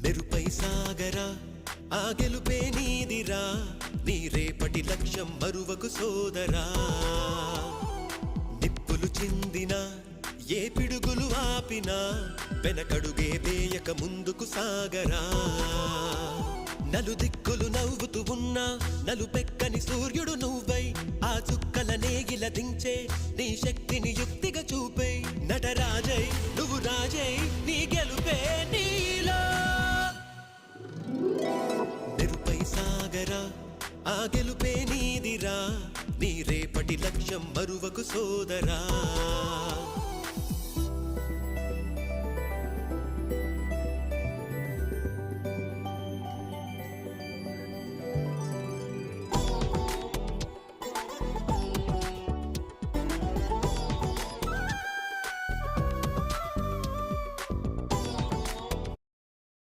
నెరుపై సాగరా ఆ గెలుపే నీదిరా నీ రేపటి లక్ష్యం మరువకు సోదరా నిప్పులు చిందినా ఏ పిడుగులు ఆపినా వెనకడుగే వేయక ముందుకు సాగరా నలుదిక్కులు నవ్వుతూ ఉన్నా నలుపెక్కని సూర్యుడు నువ్వై ఆ చుక్కల నేగిల దించే నీ శక్తిని యుక్తిగా చూపే నటరాజై నువ్వు రాజై నీ గెలుపే నీలో నెరుపై సాగరా ఆ గెలుపే నీదిరా నీ రేపటి లక్ష్యం మరువకు సోదరా